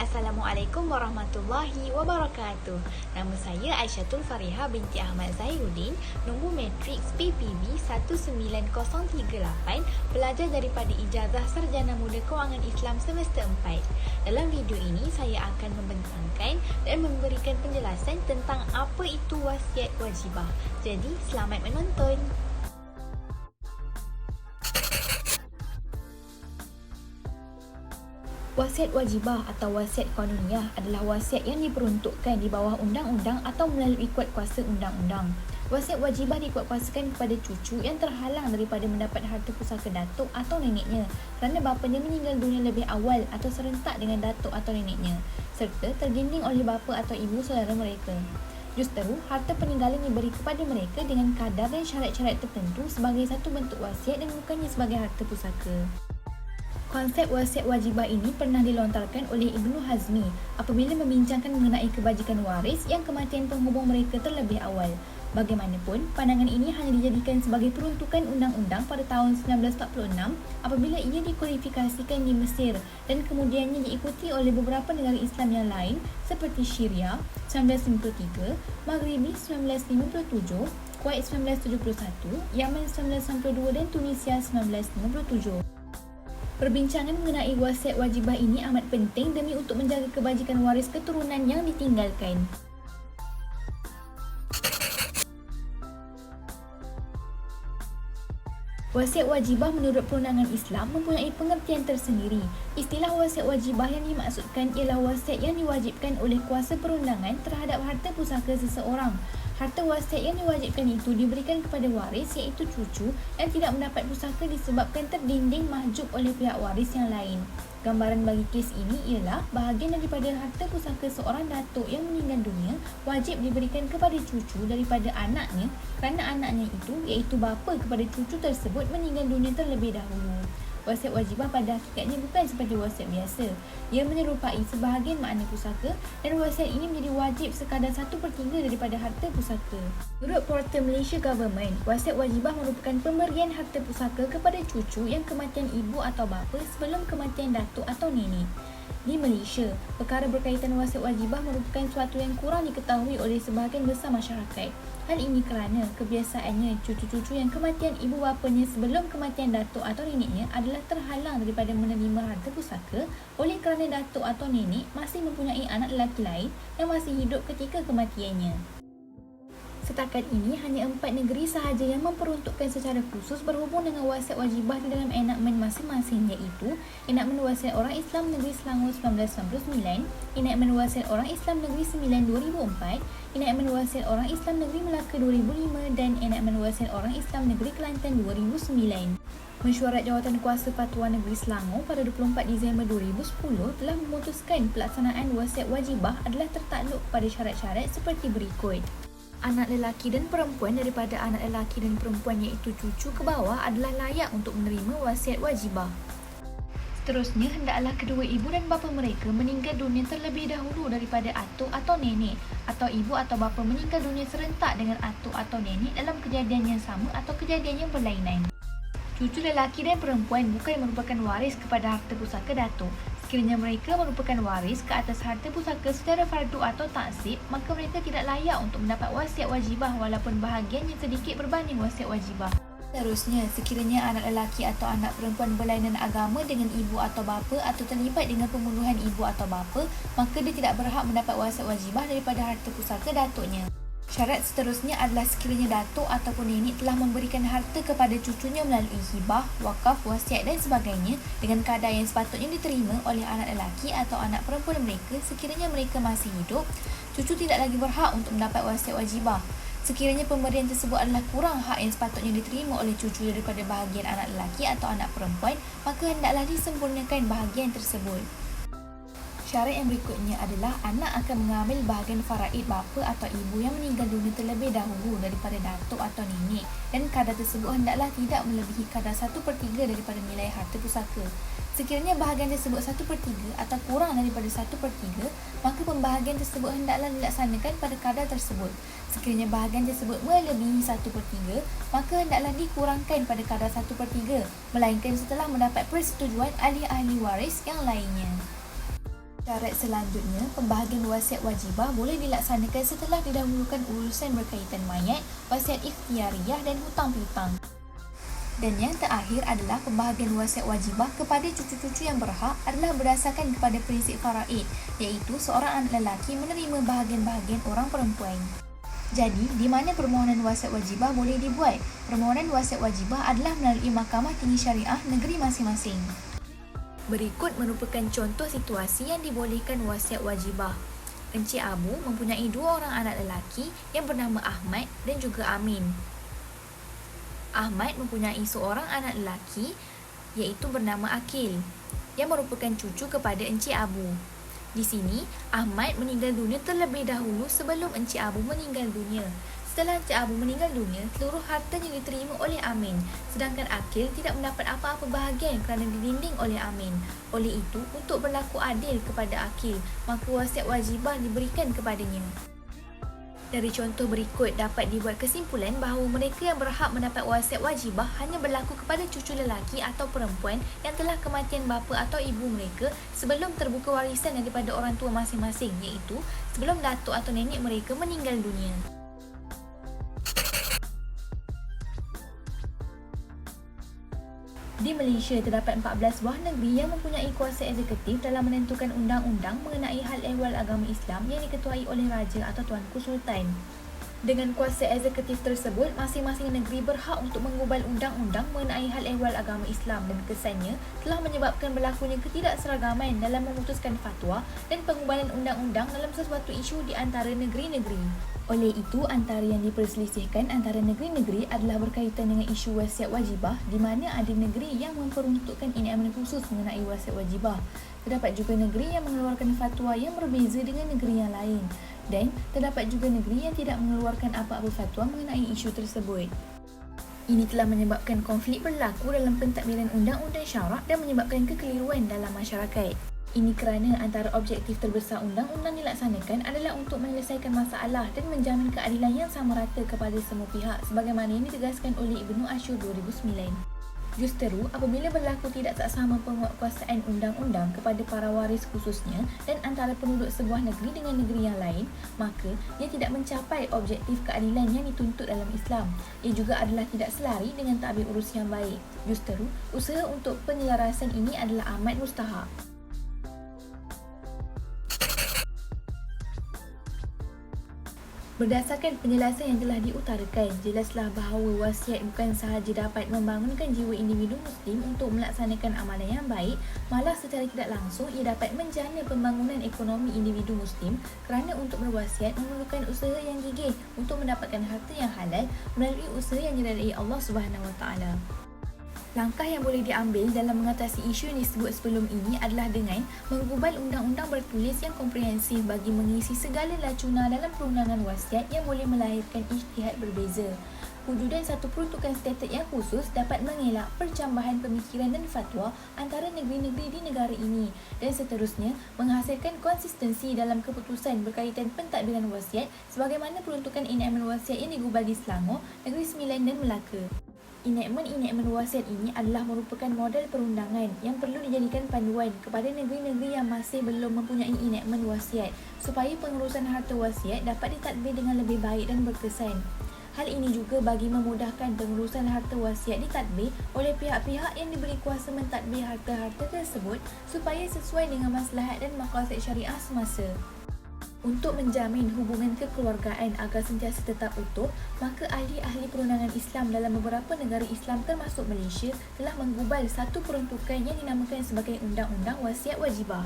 Assalamualaikum warahmatullahi wabarakatuh. Nama saya Aisyatul Fariha binti Ahmad Zahiruddin, nombor matriks PPB 19038, pelajar daripada Ijazah Sarjana Muda Kewangan Islam semester 4. Dalam video ini saya akan membentangkan dan memberikan penjelasan tentang apa itu wasiat wajibah. Jadi selamat menonton. Wasiat wajibah atau wasiat qanuniyah adalah wasiat yang diperuntukkan di bawah undang-undang atau melalui kuat kuasa undang-undang. Wasiat wajibah dikuatkuasakan kepada cucu yang terhalang daripada mendapat harta pusaka datuk atau neneknya kerana bapanya meninggal dunia lebih awal atau serentak dengan datuk atau neneknya, serta terdinding oleh bapa atau ibu saudara mereka. Justeru, harta peninggalan diberi kepada mereka dengan kadar dan syarat-syarat tertentu sebagai satu bentuk wasiat dan bukannya sebagai harta pusaka. Konsep wasiat wajibah ini pernah dilontarkan oleh Ibnu Hazmi apabila membincangkan mengenai kebajikan waris yang kematian penghubung mereka terlebih awal. Bagaimanapun, pandangan ini hanya dijadikan sebagai peruntukan undang-undang pada tahun 1946 apabila ia dikodifikasikan di Mesir dan kemudiannya diikuti oleh beberapa negara Islam yang lain seperti Syria 1953, Maghribi 1957, Kuwait 1971, Yaman 1992 dan Tunisia 1957. Perbincangan mengenai wasiat wajibah ini amat penting demi untuk menjaga kebajikan waris keturunan yang ditinggalkan. Wasiat wajibah menurut perundangan Islam mempunyai pengertian tersendiri. Istilah wasiat wajibah yang dimaksudkan ialah wasiat yang diwajibkan oleh kuasa perundangan terhadap harta pusaka seseorang. Harta wasiat yang diwajibkan itu diberikan kepada waris iaitu cucu yang tidak mendapat pusaka disebabkan terdinding mahjub oleh pihak waris yang lain. Gambaran bagi kes ini ialah bahagian daripada harta pusaka seorang datuk yang meninggal dunia wajib diberikan kepada cucu daripada anaknya kerana anaknya itu iaitu bapa kepada cucu tersebut meninggal dunia terlebih dahulu. Wasiat wajibah pada hakikatnya bukan seperti wasiat biasa. Ia menyerupai sebahagian makna pusaka dan wasiat ini menjadi wajib sekadar 1/3 daripada harta pusaka. Menurut Portal Malaysia Government, wasiat wajibah merupakan pemberian harta pusaka kepada cucu yang kematian ibu atau bapa sebelum kematian datuk atau nenek. Di Malaysia, perkara berkaitan wasiat wajibah merupakan suatu yang kurang diketahui oleh sebahagian besar masyarakat. Hal ini kerana kebiasaannya cucu-cucu yang kematian ibu bapanya sebelum kematian datuk atau neneknya adalah terhalang daripada menerima harta pusaka oleh kerana datuk atau nenek masih mempunyai anak lelaki lain yang masih hidup ketika kematiannya. Setakat ini, hanya 4 negeri sahaja yang memperuntukkan secara khusus berhubung dengan wasiat wajibah di dalam enakmen masing-masing iaitu Enakmen Wasiat Orang Islam Negeri Selangor 1999, Enakmen Wasiat Orang Islam Negeri Sembilan 2004, Enakmen Wasiat Orang Islam Negeri Melaka 2005 dan Enakmen Wasiat Orang Islam Negeri Kelantan 2009. Mesyuarat Jawatan Kuasa Fatwa Negeri Selangor pada 24 Disember 2010 telah memutuskan pelaksanaan wasiat wajibah adalah tertakluk pada syarat-syarat seperti berikut. Anak lelaki dan perempuan daripada anak lelaki dan perempuan iaitu cucu ke bawah adalah layak untuk menerima wasiat wajibah. Seterusnya, hendaklah kedua ibu dan bapa mereka meninggal dunia terlebih dahulu daripada atuk atau nenek, atau ibu atau bapa meninggal dunia serentak dengan atuk atau nenek dalam kejadian yang sama atau kejadian yang berlainan. Cucu lelaki dan perempuan bukan merupakan waris kepada harta pusaka datuk. Sekiranya mereka merupakan waris ke atas harta pusaka secara fardu atau taksib, maka mereka tidak layak untuk mendapat wasiat wajibah walaupun bahagiannya sedikit berbanding wasiat wajibah. Seterusnya, sekiranya anak lelaki atau anak perempuan berlainan agama dengan ibu atau bapa atau terlibat dengan pembunuhan ibu atau bapa, maka dia tidak berhak mendapat wasiat wajibah daripada harta pusaka datuknya. Syarat seterusnya adalah sekiranya datuk ataupun nenek telah memberikan harta kepada cucunya melalui hibah, wakaf, wasiat dan sebagainya dengan kadar yang sepatutnya diterima oleh anak lelaki atau anak perempuan mereka sekiranya mereka masih hidup, cucu tidak lagi berhak untuk mendapat wasiat wajibah. Sekiranya pemberian tersebut adalah kurang hak yang sepatutnya diterima oleh cucu daripada bahagian anak lelaki atau anak perempuan, maka hendaklah disempurnakan bahagian tersebut. Syarat yang berikutnya adalah anak akan mengambil bahagian faraid bapa atau ibu yang meninggal dunia terlebih dahulu daripada datuk atau nenek dan kadar tersebut hendaklah tidak melebihi kadar 1/3 daripada nilai harta pusaka. Sekiranya bahagian tersebut 1/3 atau kurang daripada 1/3, maka pembahagian tersebut hendaklah dilaksanakan pada kadar tersebut. Sekiranya bahagian tersebut melebihi 1/3, maka hendaklah dikurangkan pada kadar 1/3, melainkan setelah mendapat persetujuan ahli-ahli waris yang lainnya. Syarat selanjutnya, pembahagian wasiat wajibah boleh dilaksanakan setelah didahulukan urusan berkaitan mayat, wasiat ikhtiariyah dan hutang piutang. Dan yang terakhir adalah pembahagian wasiat wajibah kepada cucu-cucu yang berhak adalah berdasarkan kepada prinsip faraid, iaitu seorang anak lelaki menerima bahagian-bahagian orang perempuan. Jadi, di mana permohonan wasiat wajibah boleh dibuat? Permohonan wasiat wajibah adalah melalui Mahkamah Tinggi Syariah negeri masing-masing. Berikut merupakan contoh situasi yang dibolehkan wasiat wajibah. Encik Abu mempunyai 2 orang anak lelaki yang bernama Ahmad dan juga Amin. Ahmad mempunyai seorang anak lelaki iaitu bernama Akil yang merupakan cucu kepada Encik Abu. Di sini, Ahmad meninggal dunia terlebih dahulu sebelum Encik Abu meninggal dunia. Setelah Encik Abu meninggal dunia, seluruh hartanya diterima oleh Amin, sedangkan Akil tidak mendapat apa-apa bahagian kerana didinding oleh Amin. Oleh itu, untuk berlaku adil kepada Akil, maka wasiat wajibah diberikan kepadanya. Dari contoh berikut dapat dibuat kesimpulan bahawa mereka yang berhak mendapat wasiat wajibah hanya berlaku kepada cucu lelaki atau perempuan yang telah kematian bapa atau ibu mereka sebelum terbuka warisan daripada orang tua masing-masing, iaitu sebelum datuk atau nenek mereka meninggal dunia. Di Malaysia, terdapat 14 buah negeri yang mempunyai kuasa eksekutif dalam menentukan undang-undang mengenai hal ehwal agama Islam yang diketuai oleh Raja atau Tuanku Sultan. Dengan kuasa eksekutif tersebut, masing-masing negeri berhak untuk mengubal undang-undang mengenai hal ehwal agama Islam dan kesannya telah menyebabkan berlakunya ketidakseragaman dalam memutuskan fatwa dan pengubalan undang-undang dalam sesuatu isu di antara negeri-negeri. Oleh itu, antara yang diperselisihkan antara negeri-negeri adalah berkaitan dengan isu wasiat wajibah, di mana ada negeri yang memperuntukkan enakmen khusus mengenai wasiat wajibah. Terdapat juga negeri yang mengeluarkan fatwa yang berbeza dengan negeri yang lain. Dan terdapat juga negeri yang tidak mengeluarkan apa-apa fatwa mengenai isu tersebut. Ini telah menyebabkan konflik berlaku dalam pentadbiran undang-undang syarak dan menyebabkan kekeliruan dalam masyarakat. Ini kerana antara objektif terbesar undang-undang dilaksanakan adalah untuk menyelesaikan masalah dan menjamin keadilan yang sama rata kepada semua pihak sebagaimana yang ditegaskan oleh Ibnu Ashur 2009. Justeru, apabila berlaku tidak saksama penguatkuasaan undang-undang kepada para waris khususnya dan antara penduduk sebuah negeri dengan negeri yang lain, maka ia tidak mencapai objektif keadilan yang dituntut dalam Islam. Ia juga adalah tidak selari dengan tadbir urus yang baik. Justeru, usaha untuk penyelarasan ini adalah amat mustahak. Berdasarkan penjelasan yang telah diutarakan, jelaslah bahawa wasiat bukan sahaja dapat membangunkan jiwa individu Muslim untuk melaksanakan amalan yang baik, malah secara tidak langsung ia dapat menjana pembangunan ekonomi individu Muslim kerana untuk berwasiat memerlukan usaha yang gigih untuk mendapatkan harta yang halal melalui usaha yang diredai Allah SWT. Langkah yang boleh diambil dalam mengatasi isu yang disebut sebelum ini adalah dengan menggubal undang-undang bertulis yang komprehensif bagi mengisi segala lacuna dalam perundangan wasiat yang boleh melahirkan ijtihad berbeza. Wujudan satu peruntukan statut yang khusus dapat mengelak percambahan pemikiran dan fatwa antara negeri-negeri di negara ini dan seterusnya menghasilkan konsistensi dalam keputusan berkaitan pentadbiran wasiat sebagaimana peruntukan enakmen wasiat yang digubal di Selangor, Negeri Sembilan dan Melaka. Enakmen-enakmen wasiat ini adalah merupakan model perundangan yang perlu dijadikan panduan kepada negeri-negeri yang masih belum mempunyai enakmen wasiat supaya pengurusan harta wasiat dapat ditadbir dengan lebih baik dan berkesan. Hal ini juga bagi memudahkan pengurusan harta wasiat ditadbir oleh pihak-pihak yang diberi kuasa mentadbir harta-harta tersebut supaya sesuai dengan maslahat dan maqasid syariah semasa. Untuk menjamin hubungan kekeluargaan agar sentiasa tetap utuh, maka ahli-ahli perundangan Islam dalam beberapa negara Islam termasuk Malaysia telah menggubal satu peruntukan yang dinamakan sebagai Undang-Undang Wasiat Wajibah.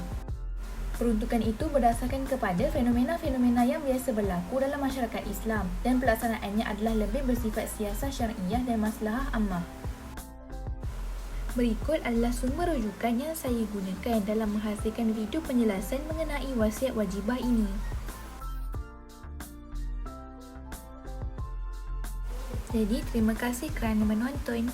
Peruntukan itu berdasarkan kepada fenomena-fenomena yang biasa berlaku dalam masyarakat Islam dan pelaksanaannya adalah lebih bersifat siasah syariah dan maslahah ammah. Berikut adalah sumber rujukan yang saya gunakan dalam menghasilkan video penjelasan mengenai wasiat wajibah ini. Jadi, terima kasih kerana menonton.